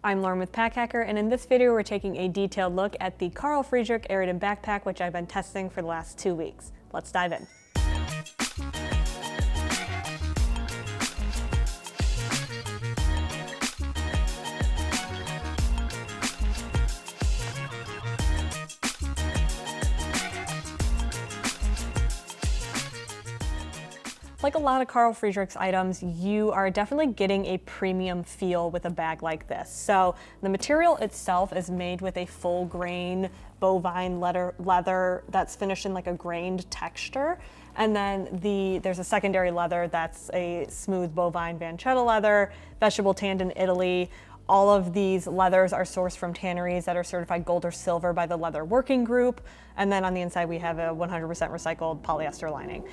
I'm Lauren with Pack Hacker, and in this video we're taking a detailed look at the Carl Friedrik Ayrton Backpack, which I've been testing for the last 2 weeks. Let's dive in. Like a lot of Carl Friedrik's items, you are definitely getting a premium feel with a bag like this. So the material itself is made with a full grain bovine leather that's finished in like a grained texture. And then there's a secondary leather that's a smooth bovine pancetta leather, vegetable tanned in Italy. All of these leathers are sourced from tanneries that are certified gold or silver by the Leather Working Group. And then on the inside, we have a 100% recycled polyester lining.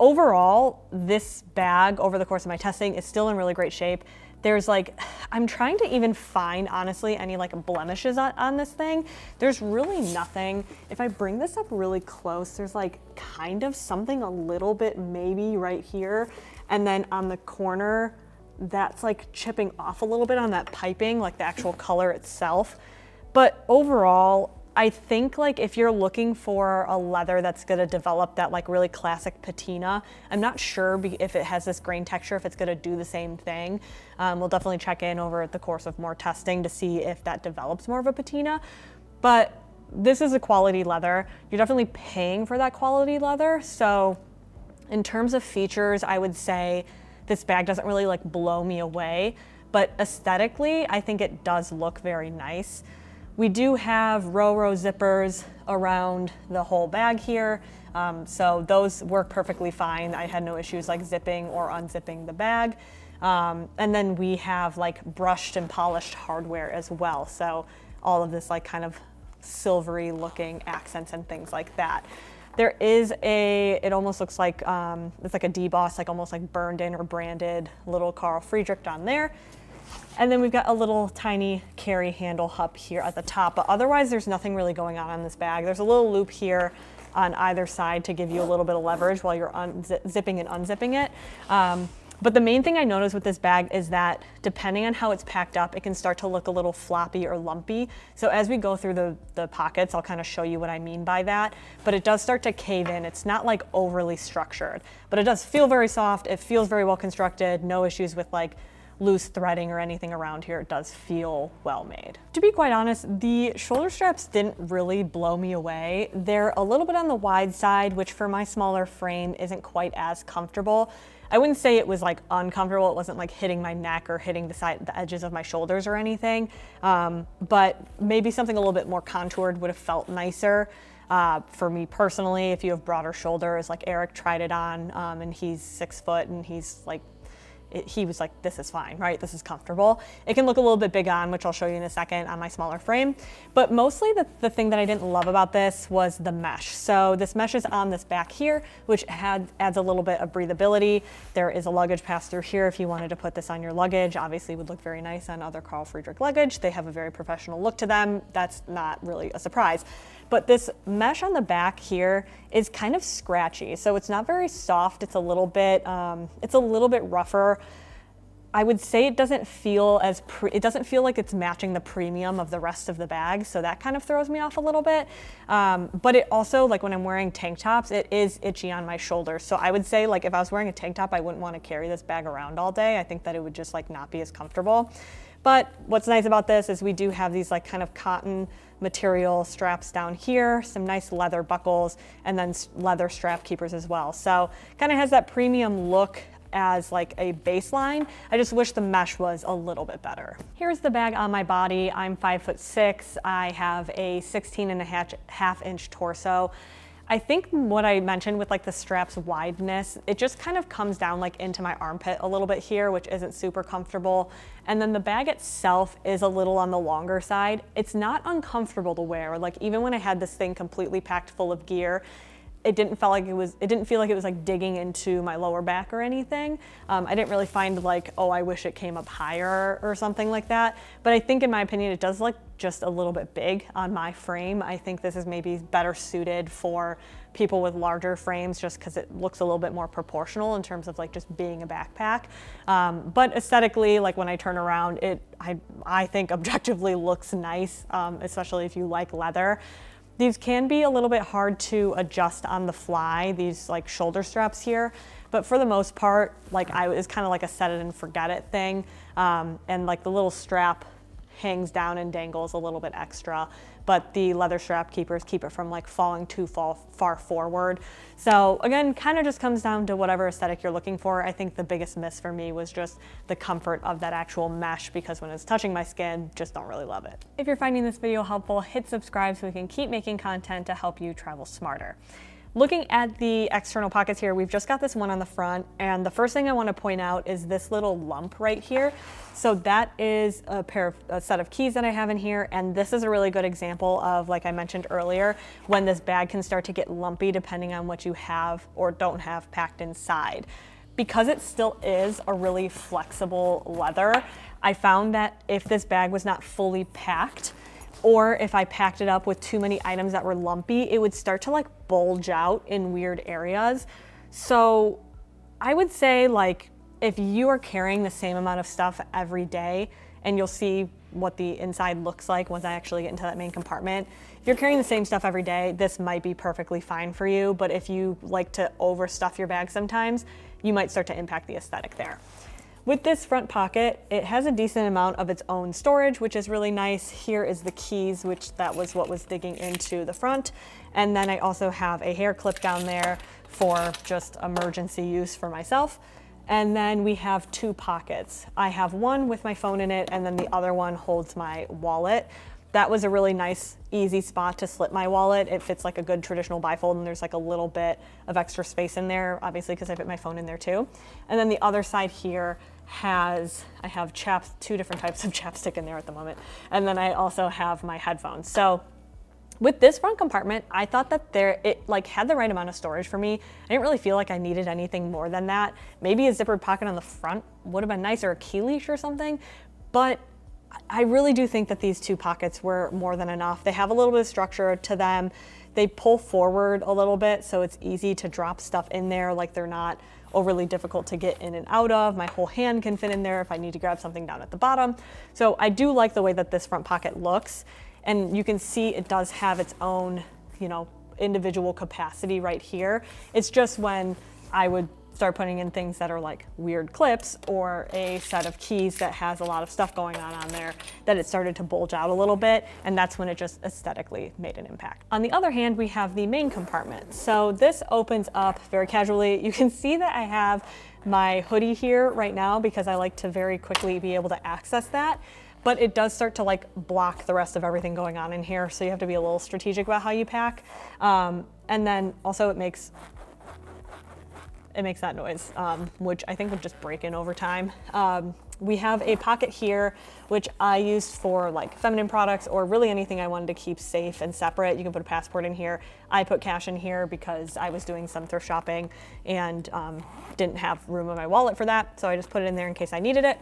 Overall, this bag over the course of my testing is still in really great shape. There's I'm trying to even find, honestly, any blemishes on this thing. There's really nothing. If I bring this up really close, there's kind of something a little bit maybe right here. And then on the corner, that's chipping off a little bit on that piping, the actual color itself. But overall, I think if you're looking for a leather that's gonna develop that really classic patina, I'm not sure if it has this grain texture, if it's gonna do the same thing. We'll definitely check in over the course of more testing to see if that develops more of a patina. But this is a quality leather. You're definitely paying for that quality leather. So in terms of features, I would say this bag doesn't really blow me away, but aesthetically, I think it does look very nice. We do have row zippers around the whole bag here, so those work perfectly fine. I had no issues zipping or unzipping the bag. And then we have brushed and polished hardware as well. So all of this kind of silvery looking accents and things like that. There is it almost looks like, it's a deboss, almost burned in or branded little Carl Friedrik on there. And then we've got a little tiny carry handle up here at the top, but otherwise there's nothing really going on this bag. There's a little loop here on either side to give you a little bit of leverage while you're zipping and unzipping it. But the main thing I noticed with this bag is that depending on how it's packed up, it can start to look a little floppy or lumpy. So as we go through the pockets, I'll kind of show you what I mean by that. But it does start to cave in. It's not overly structured, but it does feel very soft. It feels very well constructed. No issues with loose threading or anything around here. It does feel well made. To be quite honest, the shoulder straps didn't really blow me away. They're a little bit on the wide side, which for my smaller frame isn't quite as comfortable. I wouldn't say it was uncomfortable. It wasn't hitting my neck or hitting the edges of my shoulders or anything. But maybe something a little bit more contoured would have felt nicer. For me personally, if you have broader shoulders, Eric tried it on, and he's 6 foot and he's he was like, this is fine, right? This is comfortable. It can look a little bit big on, which I'll show you in a second on my smaller frame. But mostly the thing that I didn't love about this was the mesh. So this mesh is on this back here, which adds a little bit of breathability. There is a luggage pass-through here if you wanted to put this on your luggage. Obviously it would look very nice on other Carl Friedrik luggage. They have a very professional look to them. That's not really a surprise. But this mesh on the back here is kind of scratchy. So it's not very soft. It's a little bit rougher. I would say it doesn't feel like it's matching the premium of the rest of the bag. So that kind of throws me off a little bit. But it also, when I'm wearing tank tops, it is itchy on my shoulders. So I would say if I was wearing a tank top, I wouldn't want to carry this bag around all day. I think that it would just not be as comfortable. But what's nice about this is we do have these kind of cotton material straps down here, some nice leather buckles, and then leather strap keepers as well. So kind of has that premium look as a baseline. I just wish the mesh was a little bit better. Here's the bag on my body. I'm 5'6". I have a 16.5 inch torso. I think what I mentioned with the strap's wideness, it just kind of comes down into my armpit a little bit here, which isn't super comfortable. And then the bag itself is a little on the longer side. It's not uncomfortable to wear. Even when I had this thing completely packed full of gear, it didn't feel like it was like digging into my lower back or anything. I didn't really find like, oh, I wish it came up higher or something like that. But I think in my opinion, it does look just a little bit big on my frame. I think this is maybe better suited for people with larger frames just because it looks a little bit more proportional in terms of like just being a backpack. But aesthetically, like when I turn around, I think objectively looks nice, especially if you like leather. These can be a little bit hard to adjust on the fly, these like shoulder straps here, but for the most part, like it's kind of like a set it and forget it thing. And like the little strap hangs down and dangles a little bit extra, but the leather strap keepers keep it from like falling too far forward. So again, kind of just comes down to whatever aesthetic you're looking for. I think the biggest miss for me was just the comfort of that actual mesh, because when it's touching my skin, just don't really love it. If you're finding this video helpful, hit subscribe so we can keep making content to help you travel smarter. Looking at the external pockets here, we've just got this one on the front, and the first thing I want to point out is this little lump right here. So that is a set of keys that I have in here, and this is a really good example of, like I mentioned earlier, when this bag can start to get lumpy depending on what you have or don't have packed inside. Because it still is a really flexible leather, I found that if this bag was not fully packed, or if I packed it up with too many items that were lumpy, it would start to like bulge out in weird areas. So I would say, like, if you are carrying the same amount of stuff every day, and you'll see what the inside looks like once I actually get into that main compartment. If you're carrying the same stuff every day, this might be perfectly fine for you, but if you like to overstuff your bag sometimes, you might start to impact the aesthetic there. With this front pocket, it has a decent amount of its own storage, which is really nice. Here is the keys, which that was what was digging into the front. And then I also have a hair clip down there for just emergency use for myself. And then we have two pockets. I have one with my phone in it, and then the other one holds my wallet. That was a really nice, easy spot to slip my wallet. It fits like a good traditional bifold, and there's like a little bit of extra space in there, obviously because I put my phone in there too. And then the other side here I have two different types of chapstick in there at the moment. And then I also have my headphones. So with this front compartment, I thought that it like had the right amount of storage for me. I didn't really feel like I needed anything more than that. Maybe a zippered pocket on the front would have been nice, or a key leash or something, but I really do think that these two pockets were more than enough. They have a little bit of structure to them. They pull forward a little bit, so it's easy to drop stuff in there. Like, they're not overly difficult to get in and out of. My whole hand can fit in there if I need to grab something down at the bottom. So I do like the way that this front pocket looks, and you can see it does have its own, individual capacity right here. It's just when I would start putting in things that are like weird clips or a set of keys that has a lot of stuff going on there that it started to bulge out a little bit, and that's when it just aesthetically made an impact. On the other hand, we have the main compartment. So this opens up very casually. You can see that I have my hoodie here right now because I like to very quickly be able to access that, but it does start to like block the rest of everything going on in here, so you have to be a little strategic about how you pack. And then also it makes that noise, which I think would just break in over time. We have a pocket here, which I used for like feminine products or really anything I wanted to keep safe and separate. You can put a passport in here. I put cash in here because I was doing some thrift shopping and didn't have room in my wallet for that. So I just put it in there in case I needed it.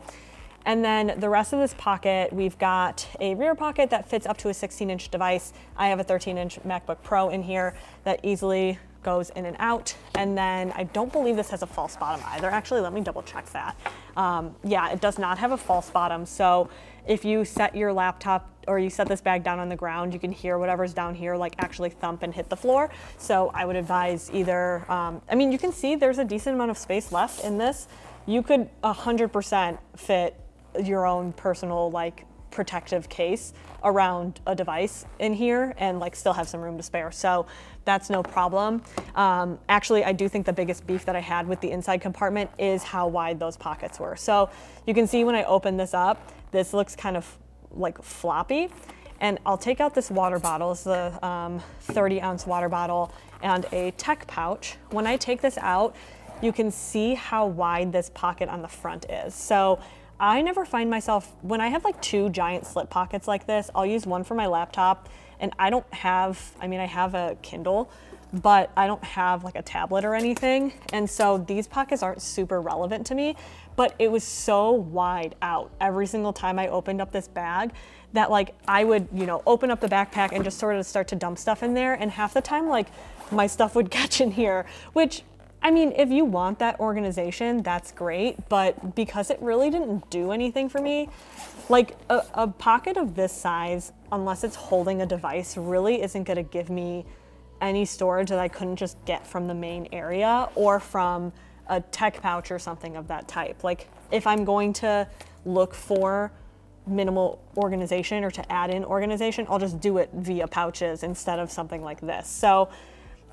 And then the rest of this pocket, we've got a rear pocket that fits up to a 16-inch device. I have a 13-inch MacBook Pro in here that easily goes in and out. And then I don't believe this has a false bottom either. Actually, let me double check that. Yeah, it does not have a false bottom. So if you set your laptop or you set this bag down on the ground, you can hear whatever's down here like actually thump and hit the floor. So I would advise either, you can see there's a decent amount of space left in this. You could 100% fit your own personal like protective case around a device in here and like still have some room to spare. So that's no problem. Actually, I do think the biggest beef that I had with the inside compartment is how wide those pockets were. So you can see when I open this up, this looks kind of like floppy. And I'll take out this water bottle. It's a 30-ounce water bottle and a tech pouch. When I take this out, you can see how wide this pocket on the front is. So I never find myself, when I have like two giant slip pockets like this, I'll use one for my laptop, and I have a Kindle, but I don't have like a tablet or anything. And so these pockets aren't super relevant to me, but it was so wide out every single time I opened up this bag that like I would, you know, open up the backpack and just sort of start to dump stuff in there. And half the time, like my stuff would catch in here, which I mean, if you want that organization, that's great. But because it really didn't do anything for me, like a pocket of this size, unless it's holding a device, really isn't gonna give me any storage that I couldn't just get from the main area or from a tech pouch or something of that type. Like if I'm going to look for minimal organization or to add in organization, I'll just do it via pouches instead of something like this. So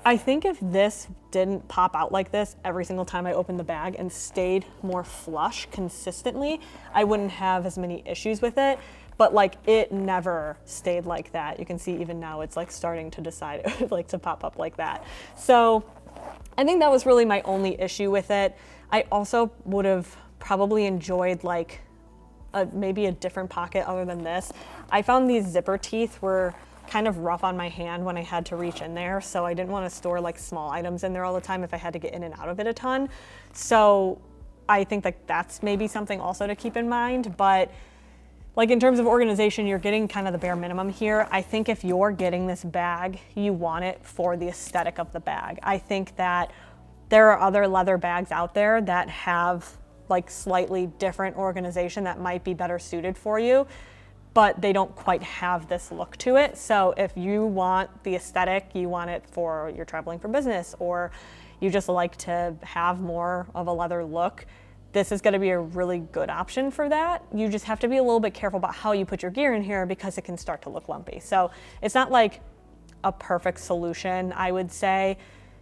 I think if this didn't pop out like this every single time I opened the bag and stayed more flush consistently, I wouldn't have as many issues with it. But like it never stayed like that. You can see even now it's like starting to decide like to pop up like that. So I think that was really my only issue with it. I also would have probably enjoyed like maybe a different pocket other than this. I found these zipper teeth were kind of rough on my hand when I had to reach in there. So I didn't want to store like small items in there all the time if I had to get in and out of it a ton. So I think like that's maybe something also to keep in mind. But like in terms of organization, you're getting kind of the bare minimum here. I think if you're getting this bag, you want it for the aesthetic of the bag. I think that there are other leather bags out there that have like slightly different organization that might be better suited for you, but they don't quite have this look to it. So if you want the aesthetic, you want it for you're traveling for business, or you just like to have more of a leather look, this is gonna be a really good option for that. You just have to be a little bit careful about how you put your gear in here because it can start to look lumpy. So it's not like a perfect solution, I would say.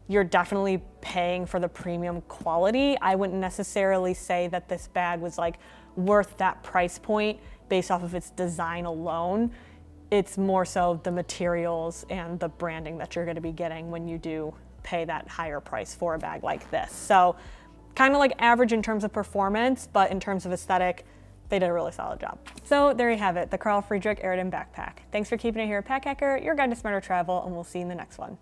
You're definitely paying for the premium quality. I wouldn't necessarily say that this bag was like worth that price point based off of its design alone. It's more so the materials and the branding that you're gonna be getting when you do pay that higher price for a bag like this. So kind of like average in terms of performance, but in terms of aesthetic, they did a really solid job. So there you have it, the Carl Friedrik Ayrton Backpack. Thanks for keeping it here at Pack Hacker, your guide to smarter travel, and we'll see you in the next one.